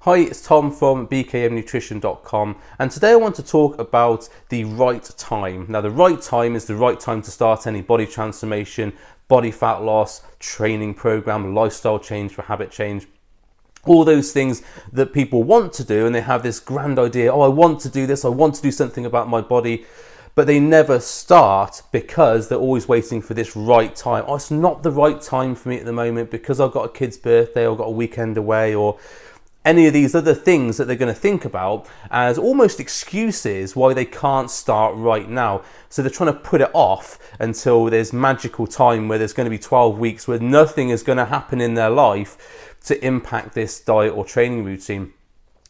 Hi, it's Tom from bkmnutrition.com, and today I want to talk about the right time. Now, the right time is the right time to start any body transformation, body fat loss, training program, lifestyle change for habit change. All those things that people want to do, and they have this grand idea, I want to do this, I want to do something about my body, but they never start because they're always waiting for this right time. It's not the right time for me at the moment because I've got a kid's birthday, or I've got a weekend away, or any of these other things that they're going to think about as almost excuses why they can't start right now. So they're trying to put it off until there's magical time where there's going to be 12 weeks where nothing is going to happen in their life to impact this diet or training routine.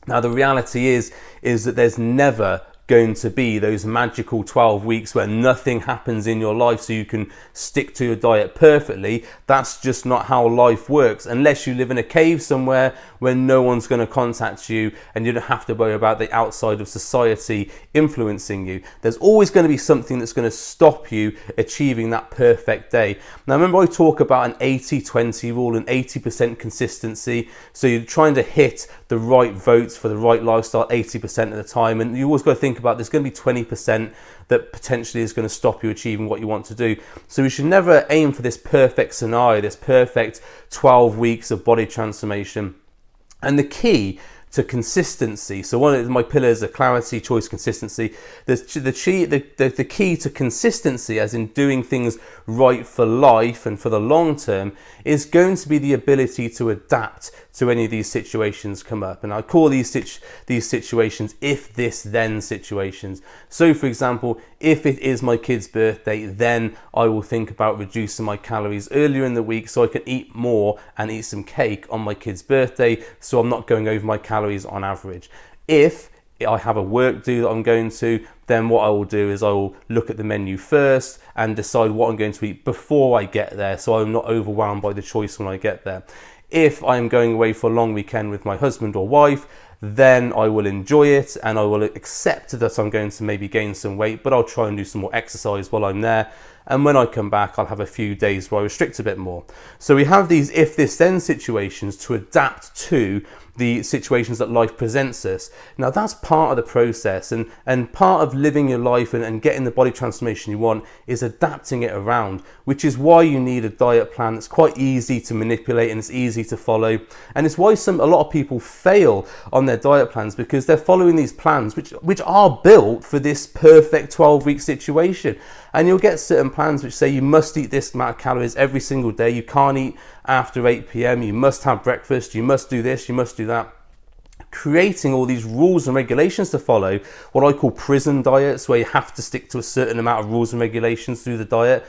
Now, the reality is that there's never going to be those magical 12 weeks where nothing happens in your life so you can stick to your diet perfectly. That's just not how life works, unless you live in a cave somewhere where no one's going to contact you and you don't have to worry about the outside of society influencing you. There's always going to be something that's going to stop you achieving that perfect day. Now, remember I talk about an 80-20 rule, an 80% consistency. So you're trying to hit the right votes for the right lifestyle 80% of the time, and you always got to think about there's going to be 20% that potentially is going to stop you achieving what you want to do. So we should never aim for this perfect scenario, this perfect 12 weeks of body transformation. And the key to consistency, so one of my pillars are clarity, choice, consistency. The key to consistency, as in doing things right for life and for the long term, is going to be the ability to adapt to any of these situations come up. And I call these situations if this then situations. So for example, if it is my kid's birthday, then I will think about reducing my calories earlier in the week so I can eat more and eat some cake on my kid's birthday, so I'm not going over my calories on average. If I have a work do that I'm going to, then what I will do is I will look at the menu first and decide what I'm going to eat before I get there, so I'm not overwhelmed by the choice when I get there. If I'm going away for a long weekend with my husband or wife, then I will enjoy it and I will accept that I'm going to maybe gain some weight, but I'll try and do some more exercise while I'm there. And when I come back, I'll have a few days where I restrict a bit more. So we have these if this then situations to adapt to the situations that life presents us. Now, that's part of the process, and part of living your life and getting the body transformation you want is adapting it around, which is why you need a diet plan that's quite easy to manipulate and it's easy to follow. And it's why a lot of people fail on their diet plans, because they're following these plans which are built for this perfect 12-week situation. And you'll get certain plans which say you must eat this amount of calories every single day, you can't eat after 8 p.m, you must have breakfast, you must do this, you must do that. Creating all these rules and regulations to follow, what I call prison diets, where you have to stick to a certain amount of rules and regulations through the diet.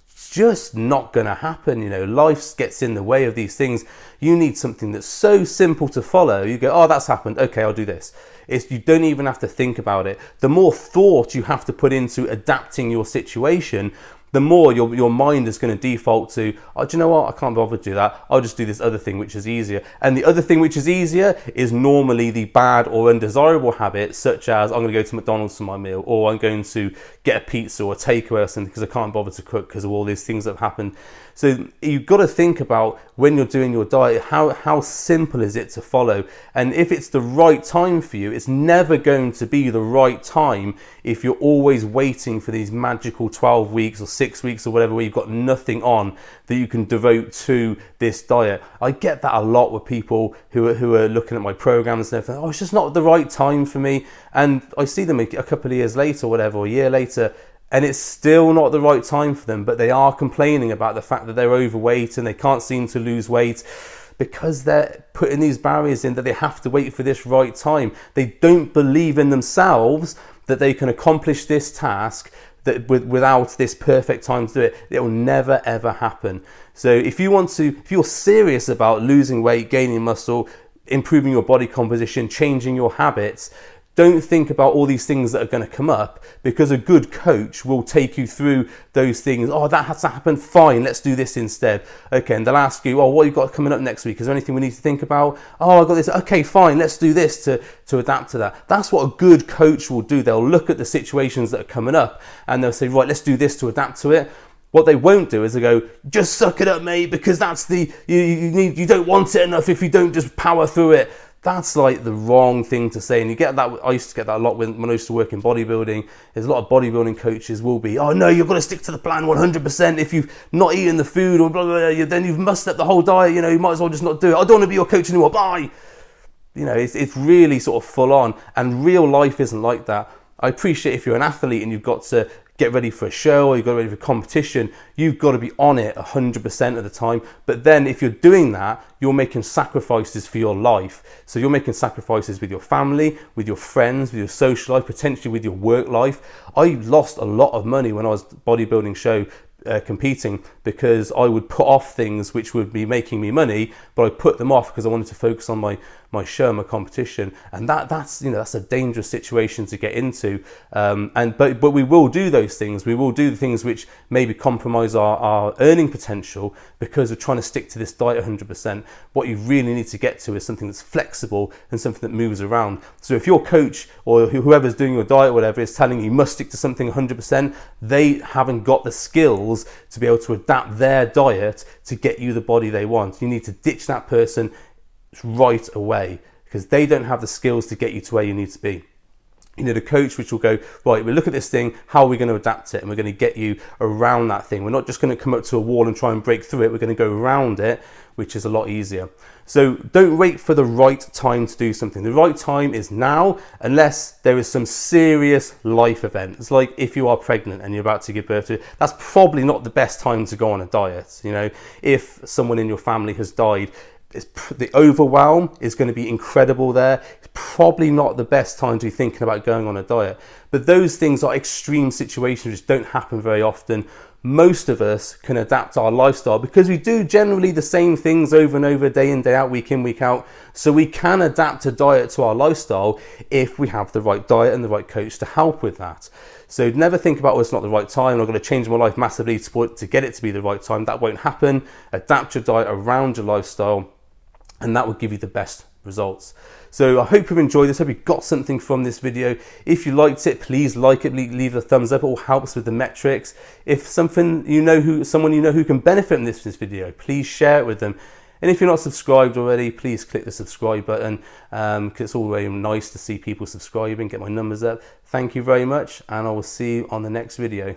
It's just not going to happen. Life gets in the way of these things. You need something that's so simple to follow. You go, oh, that's happened, okay, I'll do this. You don't even have to think about it. The more thought you have to put into adapting your situation, the more your mind is going to default to, oh, do you know what, I can't bother to do that, I'll just do this other thing which is easier. And the other thing which is easier is normally the bad or undesirable habit, such as I'm going to go to McDonald's for my meal, or I'm going to get a pizza or a takeaway or something because I can't bother to cook because of all these things that have happened. So you've got to think about, when you're doing your diet, how simple is it to follow? And if it's the right time for you, it's never going to be the right time if you're always waiting for these magical 12 weeks or 6 weeks or whatever, where you've got nothing on that you can devote to this diet. I get that a lot with people who are looking at my programs and everything. Oh, it's just not the right time for me. And I see them a couple of years later or whatever, or a year later, and it's still not the right time for them, but they are complaining about the fact that they're overweight and they can't seem to lose weight because they're putting these barriers in that they have to wait for this right time. They don't believe in themselves that they can accomplish this task that without this perfect time to do it. It will never ever happen. So if you're serious about losing weight, gaining muscle, improving your body composition, changing your habits, don't think about all these things that are going to come up, because a good coach will take you through those things. Oh, that has to happen. Fine, let's do this instead. Okay, and they'll ask you, oh, what have you got coming up next week? Is there anything we need to think about? Oh, I've got this. Okay, fine, let's do this to adapt to that. That's what a good coach will do. They'll look at the situations that are coming up and they'll say, right, let's do this to adapt to it. What they won't do is they go, just suck it up, mate, because that's you don't want it enough if you don't just power through it. That's like the wrong thing to say. And you get that, I used to get that a lot when I used to work in bodybuilding. There's a lot of bodybuilding coaches will be, oh no, you've got to stick to the plan 100%. If you've not eaten the food or blah, blah, blah, then you've messed up the whole diet, you know, you might as well just not do it. I don't want to be your coach anymore, bye. You know, it's really sort of full on, and real life isn't like that. I appreciate if you're an athlete and you've got to get ready for a show or you've got ready for competition, you've got to be on it 100% of the time. But then if you're doing that, you're making sacrifices for your life. So you're making sacrifices with your family, with your friends, with your social life, potentially with your work life. I lost a lot of money when I was bodybuilding show competing, because I would put off things which would be making me money, but I put them off because I wanted to focus on my show, my competition, and that's, you know, that's a dangerous situation to get into. But we will do those things. We will do the things which maybe compromise our earning potential because we're trying to stick to this diet 100%. What you really need to get to is something that's flexible and something that moves around. So if your coach or whoever's doing your diet or whatever is telling you must stick to something 100%, they haven't got the skills to be able to adapt their diet to get you the body they want. You need to ditch that person right away, because they don't have the skills to get you to where you need to be. You need a coach which will go, right, we look at this thing, how are we going to adapt it? And we're going to get you around that thing. We're not just going to come up to a wall and try and break through it. We're going to go around it, which is a lot easier. So don't wait for the right time to do something. The right time is now, unless there is some serious life event. It's like if you are pregnant and you're about to give birth to it, that's probably not the best time to go on a diet. You know, if someone in your family has died, the overwhelm is going to be incredible there. It's probably not the best time to be thinking about going on a diet. But those things are extreme situations which don't happen very often. Most of us can adapt our lifestyle because we do generally the same things over and over, day in, day out, week in, week out. So we can adapt a diet to our lifestyle if we have the right diet and the right coach to help with that. So never think about, oh, it's not the right time, I've got to change my life massively to get it to be the right time. That won't happen. Adapt your diet around your lifestyle, and that will give you the best results. So I hope you've enjoyed this. I hope you got something from this video. If you liked it, please like it, leave a thumbs up. It all helps with the metrics. If someone you know who can benefit from this video, please share it with them. And if you're not subscribed already, please click the subscribe button, because it's all very nice to see people subscribing, get my numbers up. Thank you very much, and I will see you on the next video.